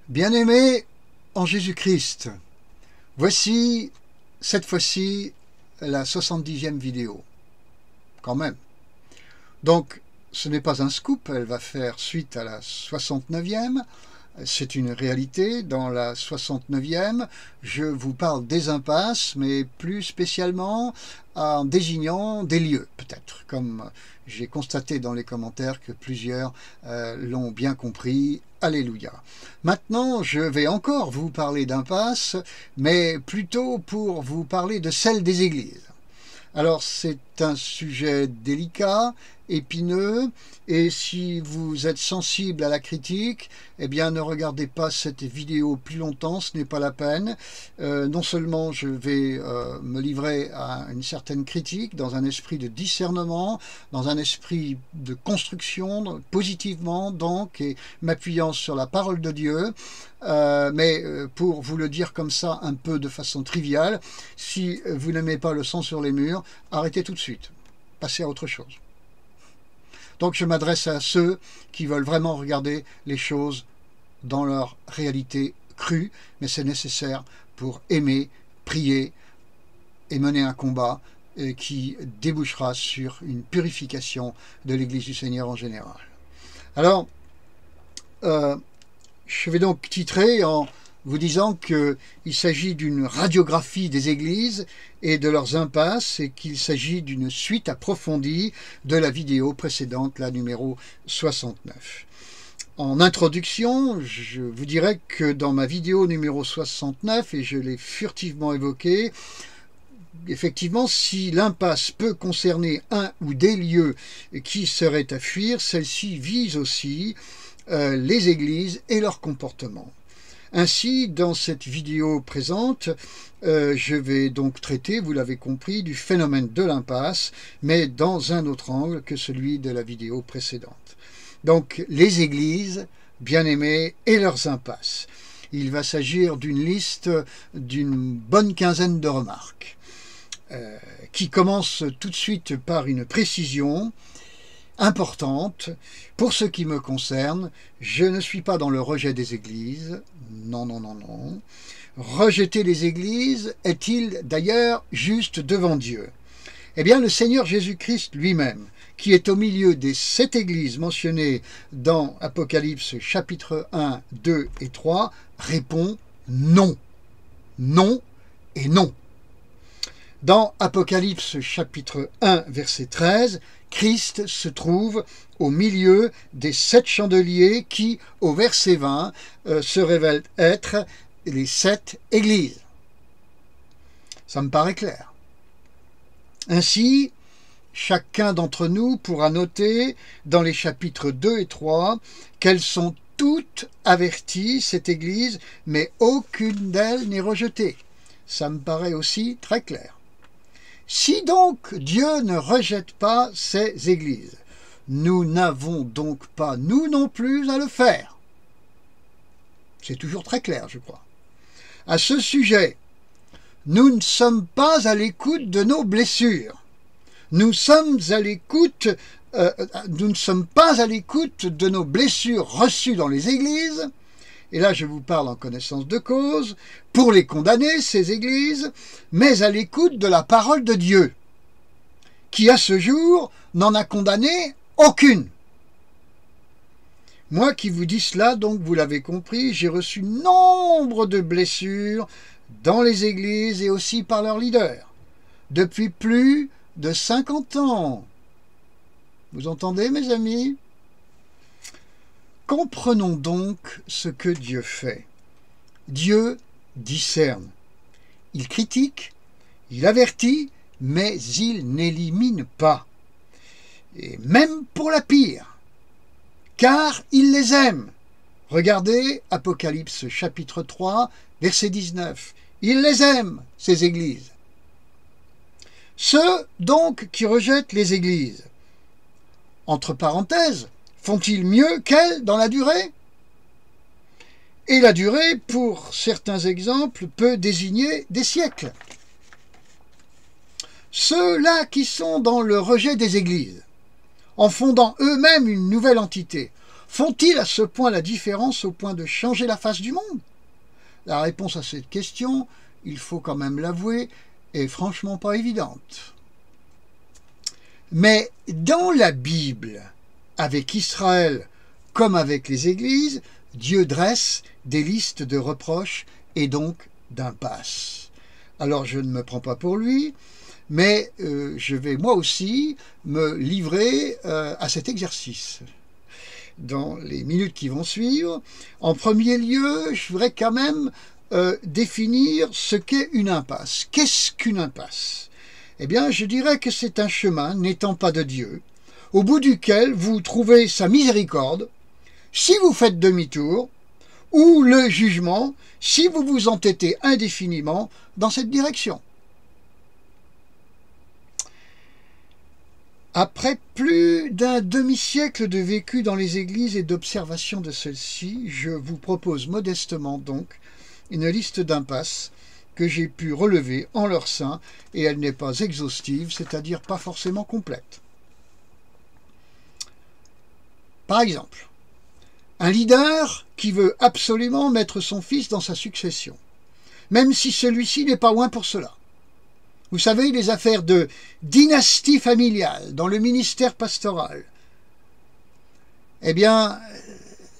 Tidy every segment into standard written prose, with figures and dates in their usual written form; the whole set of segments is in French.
Bien-aimés en Jésus-Christ, voici cette fois-ci la 70e vidéo, quand même. Donc ce n'est pas un scoop, elle va faire suite à la 69e, c'est une réalité. Dans la 69e, je vous parle des impasses, mais plus spécialement en désignant des lieux, peut-être, comme j'ai constaté dans les commentaires que plusieurs l'ont bien compris. Alléluia. Maintenant, je vais encore vous parler d'impasses, mais plutôt pour vous parler de celle des églises. Alors, c'est un sujet délicat, épineux, et si vous êtes sensible à la critique, eh bien, ne regardez pas cette vidéo plus longtemps, ce n'est pas la peine. Non seulement je vais me livrer à une certaine critique, dans un esprit de discernement, dans un esprit de construction, positivement donc, et m'appuyant sur la parole de Dieu, mais pour vous le dire comme ça, un peu de façon triviale, si vous n'aimez pas le sang sur les murs, arrêtez tout de suite, passez à autre chose. Donc je m'adresse à ceux qui veulent vraiment regarder les choses dans leur réalité crue, mais c'est nécessaire pour aimer, prier et mener un combat qui débouchera sur une purification de l'Église du Seigneur en général. Alors, je vais donc titrer en vous disant qu'il s'agit d'une radiographie des églises et de leurs impasses et qu'il s'agit d'une suite approfondie de la vidéo précédente, la numéro 69. En introduction, je vous dirais que dans ma vidéo numéro 69, et je l'ai furtivement évoqué, effectivement, si l'impasse peut concerner un ou des lieux qui seraient à fuir, celle-ci vise aussi les églises et leur comportement. Ainsi, dans cette vidéo présente, je vais donc traiter, vous l'avez compris, du phénomène de l'impasse, mais dans un autre angle que celui de la vidéo précédente. Donc, les églises, bien-aimées, et leurs impasses. Il va s'agir d'une liste d'une bonne quinzaine de remarques, qui commence tout de suite par une précision importante. Pour ce qui me concerne, je ne suis pas dans le rejet des églises. Non, non, non, non. Rejeter les églises est-il d'ailleurs juste devant Dieu? Eh bien, le Seigneur Jésus-Christ lui-même, qui est au milieu des 7 églises mentionnées dans Apocalypse chapitre 1, 2 et 3, répond non. Non et non. Dans Apocalypse chapitre 1, verset 13, Christ se trouve au milieu des 7 chandeliers qui, au verset 20, se révèlent être les 7 églises. Ça me paraît clair. Ainsi, chacun d'entre nous pourra noter dans les chapitres 2 et 3 qu'elles sont toutes averties, cette église, mais aucune d'elles n'est rejetée. Ça me paraît aussi très clair. Si donc Dieu ne rejette pas ces églises, nous n'avons donc pas, nous non plus, à le faire. C'est toujours très clair, je crois. À ce sujet, nous ne sommes pas à l'écoute de nos blessures. Nous ne sommes pas à l'écoute de nos blessures reçues dans les églises, et là je vous parle en connaissance de cause, pour les condamner, ces églises, mais à l'écoute de la parole de Dieu, qui à ce jour n'en a condamné aucune. Moi qui vous dis cela, donc vous l'avez compris, j'ai reçu nombre de blessures dans les églises et aussi par leurs leaders, depuis plus de 50 ans. Vous entendez, mes amis? Comprenons donc ce que Dieu fait. Dieu discerne. Il critique, il avertit, mais il n'élimine pas. Et même pour la pire, car il les aime. Regardez Apocalypse chapitre 3, verset 19. Il les aime, ces églises. Ceux donc qui rejettent les églises, entre parenthèses, font-ils mieux qu'elles dans la durée? Et la durée, pour certains exemples, peut désigner des siècles. Ceux-là qui sont dans le rejet des églises, en fondant eux-mêmes une nouvelle entité, font-ils à ce point la différence au point de changer la face du monde? La réponse à cette question, il faut quand même l'avouer, est franchement pas évidente. Mais dans la Bible, avec Israël comme avec les églises, Dieu dresse des listes de reproches et donc d'impasses. Alors je ne me prends pas pour lui, mais je vais moi aussi me livrer à cet exercice. Dans les minutes qui vont suivre, en premier lieu, je voudrais quand même définir ce qu'est une impasse. Qu'est-ce qu'une impasse? Eh bien, je dirais que c'est un chemin n'étant pas de Dieu, au bout duquel vous trouvez sa miséricorde, si vous faites demi-tour, ou le jugement, si vous vous entêtez indéfiniment dans cette direction. Après plus d'un demi-siècle de vécu dans les églises et d'observation de celles-ci, je vous propose modestement donc une liste d'impasses que j'ai pu relever en leur sein, et elle n'est pas exhaustive, c'est-à-dire pas forcément complète. Par exemple, un leader qui veut absolument mettre son fils dans sa succession, même si celui-ci n'est pas loin pour cela. Vous savez, les affaires de dynastie familiale dans le ministère pastoral, eh bien,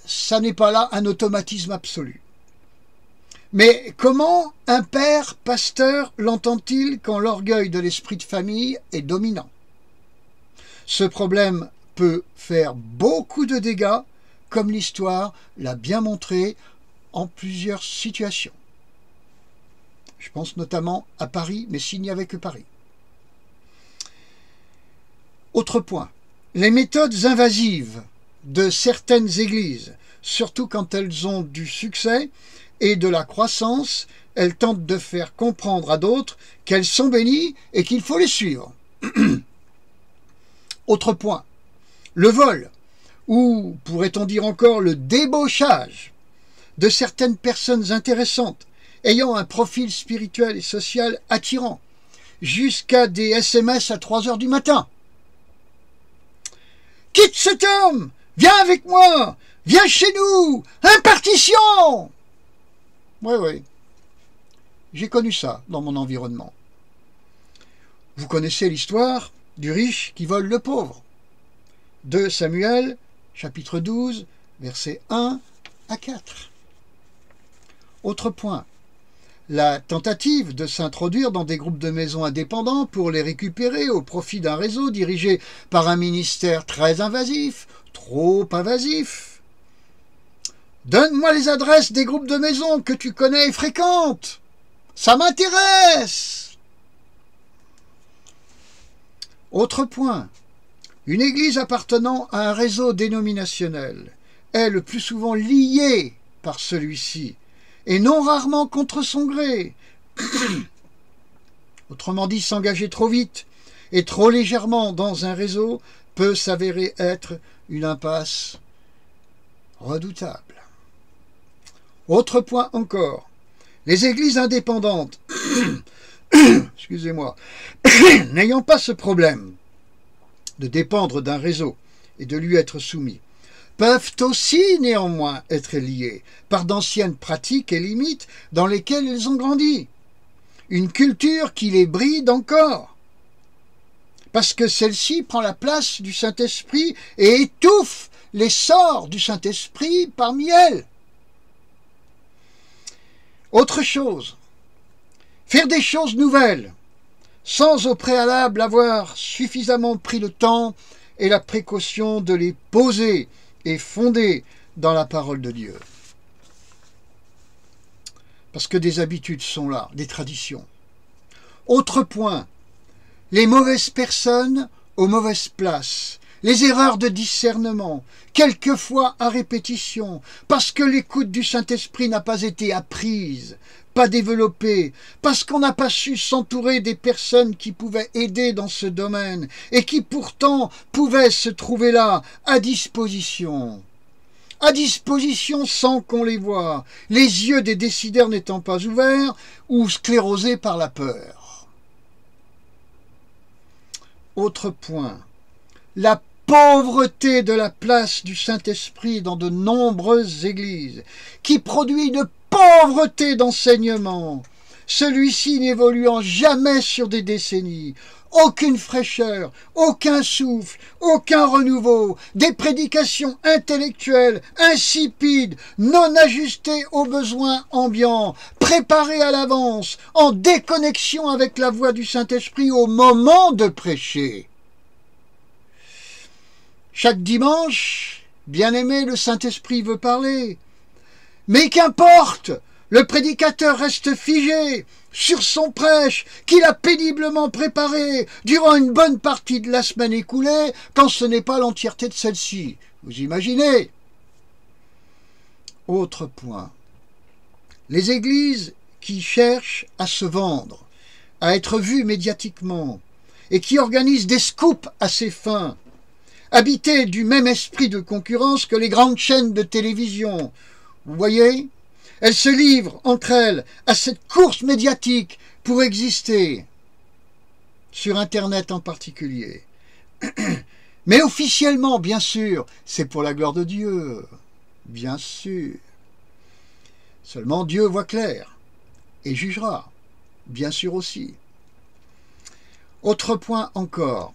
ça n'est pas là un automatisme absolu. Mais comment un père pasteur l'entend-il quand l'orgueil de l'esprit de famille est dominant? Ce problème peut faire beaucoup de dégâts, comme l'histoire l'a bien montré en plusieurs situations. Je pense notamment à Paris, mais s'il n'y avait que Paris. Autre point, les méthodes invasives de certaines églises, surtout quand elles ont du succès et de la croissance, elles tentent de faire comprendre à d'autres qu'elles sont bénies et qu'il faut les suivre. Autre point, le vol, ou pourrait-on dire encore le débauchage de certaines personnes intéressantes, ayant un profil spirituel et social attirant, jusqu'à des SMS à 3 heures du matin. Quitte cet homme, viens avec moi, viens chez nous, impartition. Oui, j'ai connu ça dans mon environnement. Vous connaissez l'histoire du riche qui vole le pauvre. 2 Samuel, chapitre 12, versets 1 à 4. Autre point, la tentative de s'introduire dans des groupes de maisons indépendants pour les récupérer au profit d'un réseau dirigé par un ministère très invasif, trop invasif. Donne-moi les adresses des groupes de maisons que tu connais et fréquentes. Ça m'intéresse. Autre point, une église appartenant à un réseau dénominationnel est le plus souvent liée par celui-ci, et non rarement contre son gré. Autrement dit, s'engager trop vite et trop légèrement dans un réseau peut s'avérer être une impasse redoutable. Autre point encore, les églises indépendantes, excusez-moi, n'ayant pas ce problème de dépendre d'un réseau et de lui être soumis, peuvent aussi néanmoins être liées par d'anciennes pratiques et limites dans lesquelles elles ont grandi. Une culture qui les bride encore, parce que celle-ci prend la place du Saint-Esprit et étouffe l'essor du Saint-Esprit parmi elles. Autre chose, faire des choses nouvelles, sans au préalable avoir suffisamment pris le temps et la précaution de les poser et fonder dans la parole de Dieu. Parce que des habitudes sont là, des traditions. Autre point, les mauvaises personnes aux mauvaises places, les erreurs de discernement, quelquefois à répétition, parce que l'écoute du Saint-Esprit n'a pas été apprise, pas développée, parce qu'on n'a pas su s'entourer des personnes qui pouvaient aider dans ce domaine et qui pourtant pouvaient se trouver là, à disposition sans qu'on les voie, les yeux des décideurs n'étant pas ouverts ou sclérosés par la peur. Autre point, la pauvreté de la place du Saint-Esprit dans de nombreuses églises, qui produit une pauvreté d'enseignement, celui-ci n'évoluant jamais sur des décennies, aucune fraîcheur, aucun souffle, aucun renouveau, des prédications intellectuelles, insipides, non ajustées aux besoins ambiants, préparées à l'avance, en déconnexion avec la voix du Saint-Esprit au moment de prêcher. Chaque dimanche, bien-aimé, le Saint-Esprit veut parler. Mais qu'importe, le prédicateur reste figé sur son prêche qu'il a péniblement préparé durant une bonne partie de la semaine écoulée, quand ce n'est pas l'entièreté de celle-ci. Vous imaginez? Autre point. Les églises qui cherchent à se vendre, à être vues médiatiquement, et qui organisent des scoops à ses fins, habitées du même esprit de concurrence que les grandes chaînes de télévision. Vous voyez, elles se livrent entre elles à cette course médiatique pour exister, sur Internet en particulier. Mais officiellement, bien sûr, c'est pour la gloire de Dieu, bien sûr. Seulement Dieu voit clair et jugera, bien sûr aussi. Autre point encore.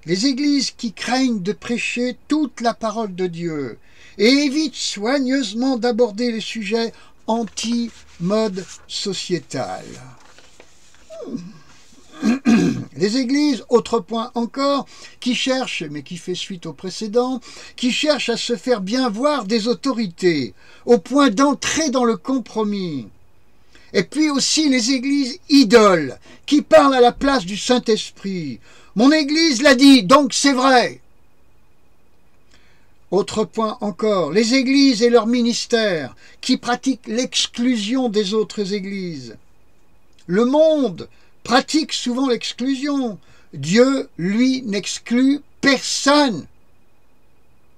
Les églises qui craignent de prêcher toute la parole de Dieu et évitent soigneusement d'aborder les sujets anti-mode sociétal. Les églises, autre point encore, qui cherchent, mais qui fait suite au précédent, qui cherchent à se faire bien voir des autorités, au point d'entrer dans le compromis. Et puis aussi les églises idoles, qui parlent à la place du Saint-Esprit. Mon église l'a dit, donc c'est vrai. Autre point encore, les églises et leurs ministères qui pratiquent l'exclusion des autres églises. Le monde pratique souvent l'exclusion. Dieu, lui, n'exclut personne.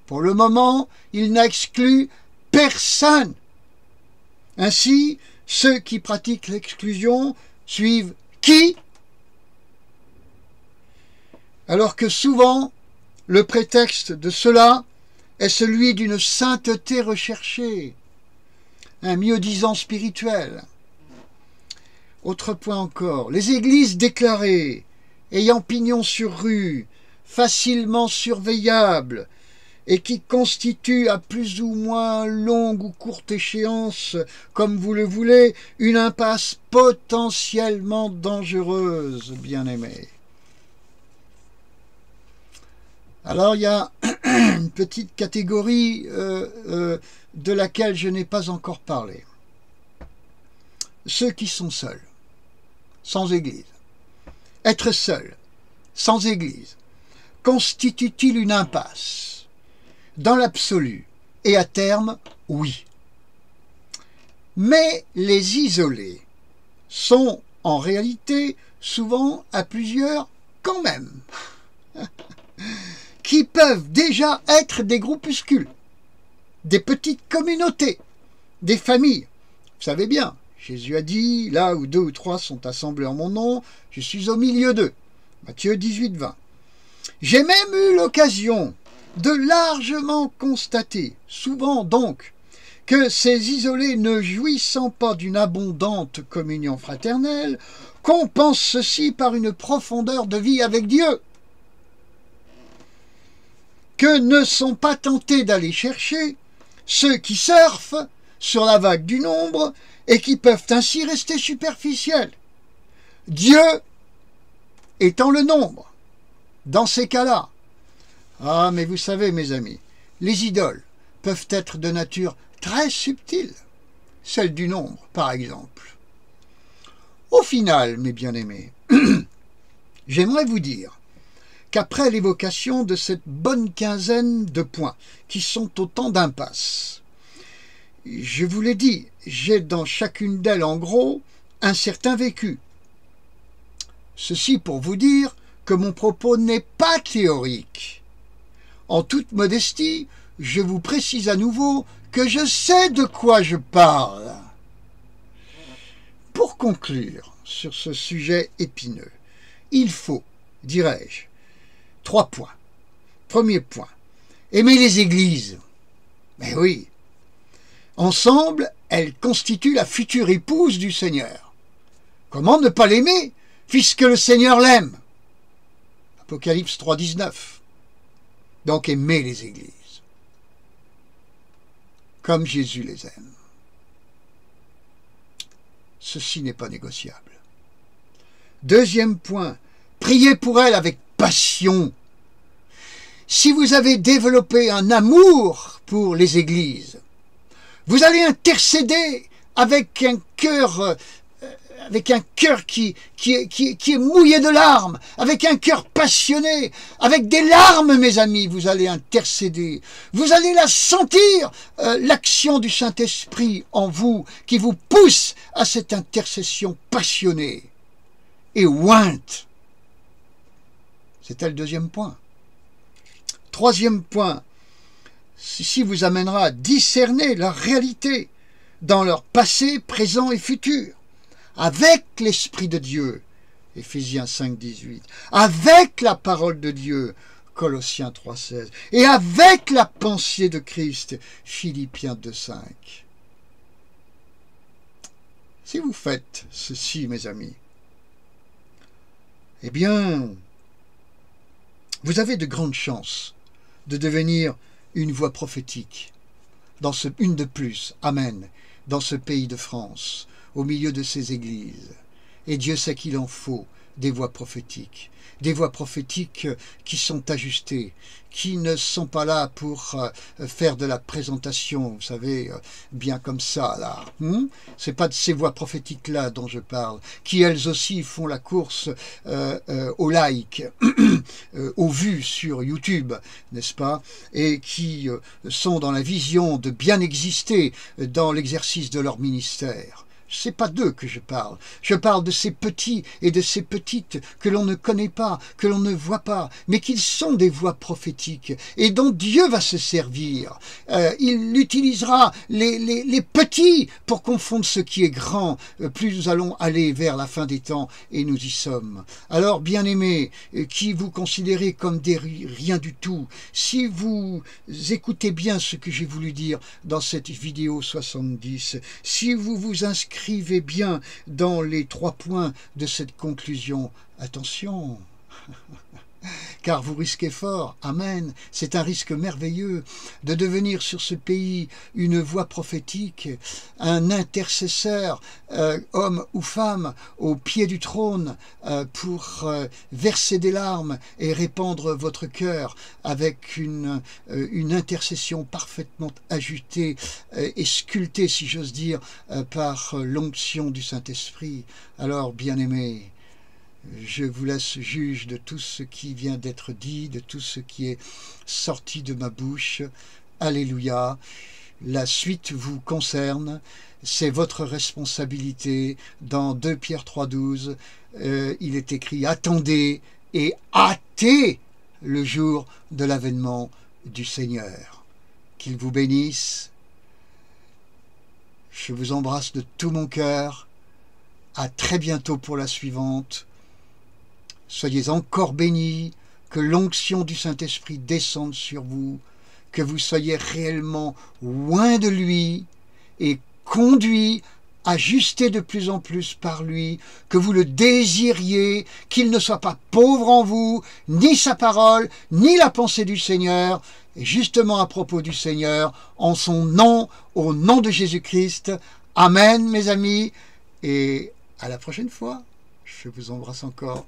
Pour le moment, il n'a exclu personne. Ainsi, ceux qui pratiquent l'exclusion suivent qui ? Alors que souvent, le prétexte de cela est celui d'une sainteté recherchée, un mieux-disant spirituel. Autre point encore, les églises déclarées, ayant pignon sur rue, facilement surveillables, et qui constituent à plus ou moins longue ou courte échéance, comme vous le voulez, une impasse potentiellement dangereuse, bien-aimés. Alors il y a une petite catégorie de laquelle je n'ai pas encore parlé. Ceux qui sont seuls, sans église. Être seul, sans église, constitue-t-il une impasse? Dans l'absolu, et à terme, oui. Mais les isolés sont en réalité souvent à plusieurs quand même, qui peuvent déjà être des groupuscules, des petites communautés, des familles. Vous savez bien, Jésus a dit, là où 2 ou 3 sont assemblés en mon nom, je suis au milieu d'eux. Matthieu 18, 20. J'ai même eu l'occasion de largement constater, souvent donc, que ces isolés ne jouissant pas d'une abondante communion fraternelle, compensent ceci par une profondeur de vie avec Dieu, que ne sont pas tentés d'aller chercher ceux qui surfent sur la vague du nombre et qui peuvent ainsi rester superficiels. Dieu étant le nombre, dans ces cas-là. Ah, mais vous savez, mes amis, les idoles peuvent être de nature très subtile, celle du nombre, par exemple. Au final, mes bien-aimés, j'aimerais vous dire qu'après l'évocation de cette bonne quinzaine de points, qui sont autant d'impasses, je vous l'ai dit, j'ai dans chacune d'elles, en gros, un certain vécu. Ceci pour vous dire que mon propos n'est pas théorique. En toute modestie, je vous précise à nouveau que je sais de quoi je parle. Pour conclure sur ce sujet épineux, il faut, dirais-je, 3 points. Premier point. Aimer les églises. Mais oui. Ensemble, elles constituent la future épouse du Seigneur. Comment ne pas l'aimer, puisque le Seigneur l'aime? Apocalypse 3, 19. Donc aimer les églises. Comme Jésus les aime. Ceci n'est pas négociable. Deuxième point, priez pour elles avec passion. Si vous avez développé un amour pour les églises, vous allez intercéder avec un cœur qui est mouillé de larmes, avec un cœur passionné, avec des larmes, mes amis, vous allez intercéder. Vous allez la sentir, l'action du Saint-Esprit en vous, qui vous pousse à cette intercession passionnée et ointe. C'était le deuxième point. Troisième point, ceci vous amènera à discerner leur réalité dans leur passé, présent et futur, avec l'Esprit de Dieu, Éphésiens 5, 18, avec la parole de Dieu, Colossiens 3, 16, et avec la pensée de Christ, Philippiens 2, 5. Si vous faites ceci, mes amis, eh bien, vous avez de grandes chances de devenir une voix prophétique, une de plus, amen, dans ce pays de France, au milieu de ces églises. Et Dieu sait qu'il en faut des voix prophétiques qui sont ajustées, qui ne sont pas là pour faire de la présentation, vous savez, bien comme ça, là. C'est pas de ces voix prophétiques-là dont je parle, qui elles aussi font la course aux likes, aux vues sur YouTube, n'est-ce pas, et qui sont dans la vision de bien exister dans l'exercice de leur ministère. C'est pas d'eux que je parle. Je parle de ces petits et de ces petites que l'on ne connaît pas, que l'on ne voit pas, mais qu'ils sont des voix prophétiques et dont Dieu va se servir. Il utilisera les petits pour confondre ce qui est grand. Plus nous allons aller vers la fin des temps, et nous y sommes. Alors, bien-aimés, qui vous considérez comme des rien du tout, si vous écoutez bien ce que j'ai voulu dire dans cette vidéo 70, si vous vous inscrivez bien dans les 3 points de cette conclusion. Attention, car vous risquez fort, amen, c'est un risque merveilleux de devenir sur ce pays une voix prophétique, un intercesseur, homme ou femme, au pied du trône pour verser des larmes et répandre votre cœur avec une intercession parfaitement ajustée et sculptée, si j'ose dire, par l'onction du Saint-Esprit. Alors, bien-aimés, je vous laisse juge de tout ce qui vient d'être dit, de tout ce qui est sorti de ma bouche. Alléluia. La suite vous concerne, c'est votre responsabilité. Dans 2 Pierre 3, 12, il est écrit « Attendez et hâtez le jour de l'avènement du Seigneur. » Qu'il vous bénisse. Je vous embrasse de tout mon cœur. À très bientôt pour la suivante. Soyez encore bénis, que l'onction du Saint-Esprit descende sur vous, que vous soyez réellement loin de lui et conduits, ajustés de plus en plus par lui, que vous le désiriez, qu'il ne soit pas pauvre en vous, ni sa parole, ni la pensée du Seigneur. Et justement à propos du Seigneur, en son nom, au nom de Jésus-Christ, amen mes amis, et à la prochaine fois. Je vous embrasse encore.